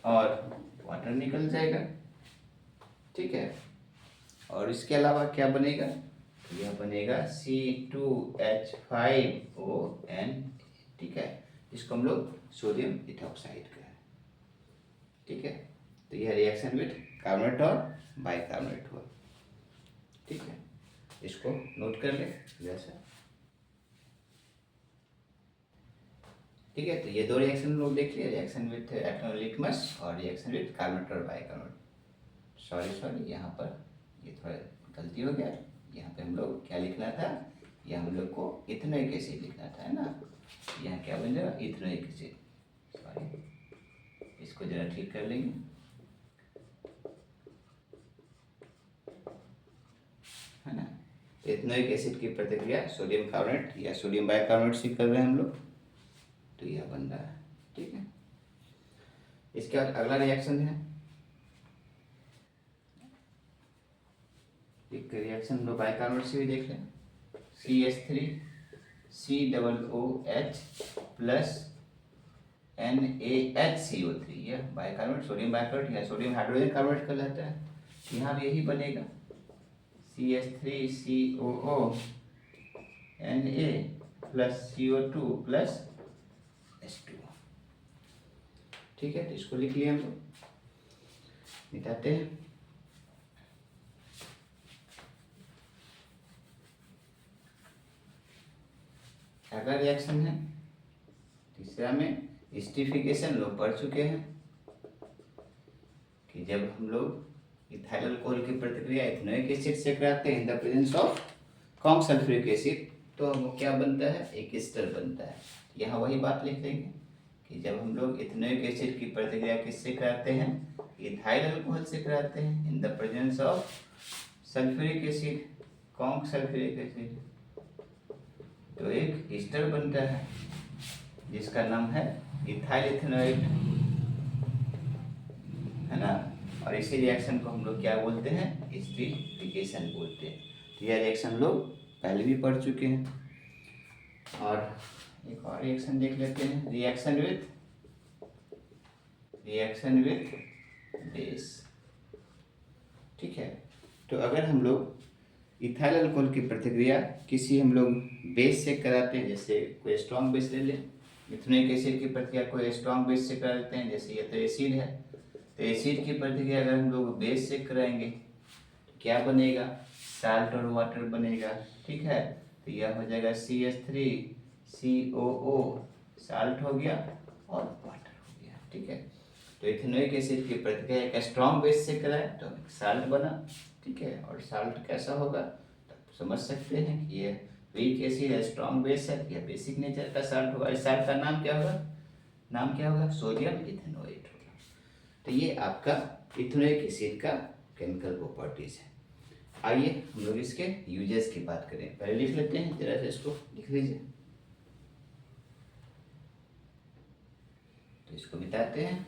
और वाटर निकल जाएगा, ठीक है। और इसके अलावा क्या बनेगा, तो यह बनेगा C2H5ON, ठीक है, इसको हम लोग सोडियम इथॉक्साइड कह रहे हैं, ठीक है। तो यह रिएक्शन विथ कार्बोनेट और बाइकार्बोनेट हुआ, ठीक है। इसको नोट कर ले जैसा, ठीक है। तो ये दो रिएक्शन लोग देख लिए, रिएक्शन विथ लिटमस और रिएक्शन विथ कार्बोनेट और बाइकार्बोनेट। सॉरी यहाँ पर ये थोड़ा गलती हो गया, यहाँ पे हम लोग क्या लिखना था, यहाँ हम लोग को इथेनोइक एसिड लिखना था, है ना। यहाँ क्या बन जाएगा, इथेनोइक एसिड, सॉरी, इसको जरा ठीक कर लेंगे, है ना। इथेनोइक एसिड की प्रतिक्रिया सोडियम कार्बोनेट या सोडियम बाइकार्बोनेट से कर रहे हैं हम लोग, तो यह बन रहा है। ठीक है, इसके बाद अगला रिएक्शन है, एक रिएक्शन हम लोग बाइकार्बोनेट से भी देख लें। CH3COOH प्लस NaHCO3, यह बाइकार्बोनेट सोडियम बाइकार्बोनेट या सोडियम हाइड्रोजन कार्बोनेट कहलाता है। यहाँ भी यही बनेगा CH3COO Na plus CO2 plus H2। ठीक है, तो इसको लिख लिया हम लोग, मिटाते हैं। अगला रिएक्शन है तीसरा में एस्टरिफिकेशन, लोग पढ़ चुके हैं कि जब हम लोग इथाइल अल्कोहल की प्रतिक्रिया इथेनोइक एसिड से कराते हैं इन the presence of conc sulphuric acid, तो वो क्या बनता है, एक एस्टर बनता है। यहाँ वही बात लिख देंगे कि जब हम लोग इथेनोइक एसिड की प्रतिक्रिया किससे कराते हैं, इथाइल अल्कोहल से कराते हैं इन the presence of sulphuric acid, conc sulphuric acid, तो एक एस्टर बनता है जिसका नाम है इथाइल इथेनोइक, है ना। और इसी रिएक्शन को हम लोग क्या बोलते हैं, एस्टरिफिकेशन बोलते हैं। तो यह रिएक्शन लोग पहले भी पढ़ चुके हैं। और एक और रिएक्शन देख लेते हैं, रिएक्शन विथ बेस। ठीक है, तो अगर हम लोग इथाइल अल्कोहल की प्रतिक्रिया किसी हम लोग बेस से कराते हैं, जैसे कोई स्ट्रॉन्ग बेस ले लें, इथेनोइक एसिड की प्रतिक्रिया कोई स्ट्रॉन्ग बेस से करा देते हैं, जैसे ये तो एसिड है, तो एसिड की प्रतिक्रिया अगर हम लोग बेस से कराएंगे तो क्या बनेगा, साल्ट और वाटर बनेगा। ठीक है, तो यह हो जाएगा CH3COO, साल्ट हो गया और वाटर हो गया। ठीक है, तो इथेनोइक एसिड की प्रतिक्रिया एक स्ट्रॉन्ग बेस से कराए तो साल्ट बना। ठीक है, और साल्ट कैसा होगा तो समझ सकते हैं कि ये वीक एसिड है, स्ट्रॉन्ग बेस है, यह बेसिक नेचर का साल्ट होगा। इस साल्ट का नाम क्या होगा, नाम क्या होगा, सोडियम इथेनोएट होगा। तो ये आपका इथेनोइक एसिड का केमिकल प्रॉपर्टीज है। आइए हम लोग इसके यूजेस की बात करें। पहले लिख लेते हैं, जरा से इसको लिख लीजिए, तो इसको मिटाते हैं।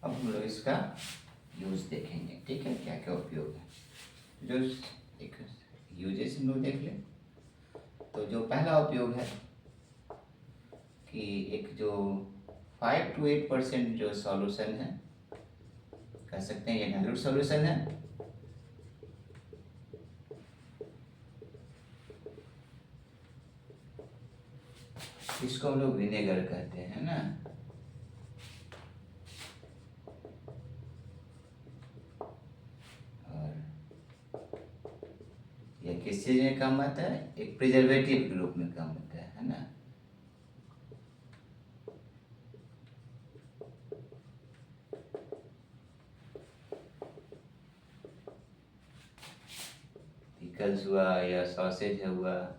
अब हम लोग इसका यूज देखेंगे। ठीक है, क्या क्या उपयोग है, जो एक यूजेस हम लोग देख लें। तो जो पहला उपयोग है कि एक जो 5 to 8% जो सॉल्यूशन है, कह सकते हैं ये डाइल्यूट सॉल्यूशन है, इसको हम लोग विनेगर कहते हैं ना। और यह किस चीज में काम आता है, एक प्रिजर्वेटिव के रूप में काम आता है ना। पिकल्स हुआ या सॉसेज हुआ,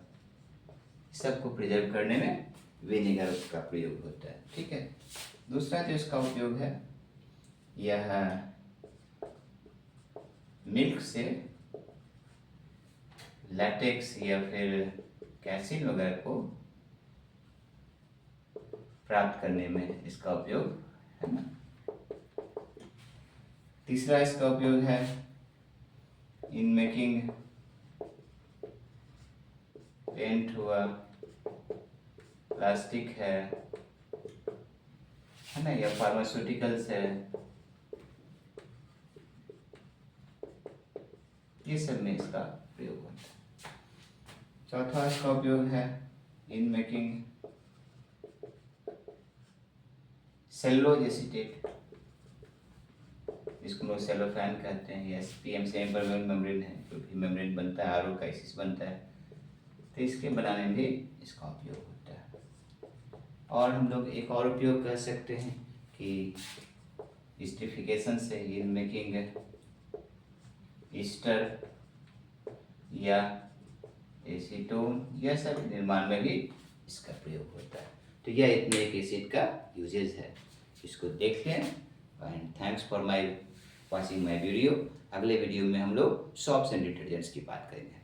सबको प्रिजर्व करने में विनेगर का प्रयोग होता है। ठीक है, दूसरा जो इसका उपयोग है, यह मिल्क से लैटेक्स या फिर कैसिन वगैरह को प्राप्त करने में इसका उपयोग है ना। तीसरा इसका उपयोग है इन मेकिंग पेंट हुआ, प्लास्टिक है ना, या फार्मास्यूटिकल्स है, ये सब में इसका प्रयोग होता है। चौथा इसका उपयोग है इन मेकिंग सेलुलोज एसीटेट, जिसको लोग सेलोफैन कहते हैं, या SPM से मेम्ब्रेन है, जो भी मेम्ब्रेन बनता है, आरओ काइसिस बनता है, तो इसके बनाने में भी इसका उपयोग होता है। और हम लोग एक और उपयोग कर सकते हैं कि एस्टरिफिकेशन से इन मेकिंग ईस्टर या एसीटोन, यह सब निर्माण में भी इसका प्रयोग होता है। तो यह इथेनोइक एसिड का यूजेस है, इसको देख लें। And thanks for watching my video. अगले वीडियो में हम लोग सोप्स एंड डिटर्जेंट्स की बात करेंगे।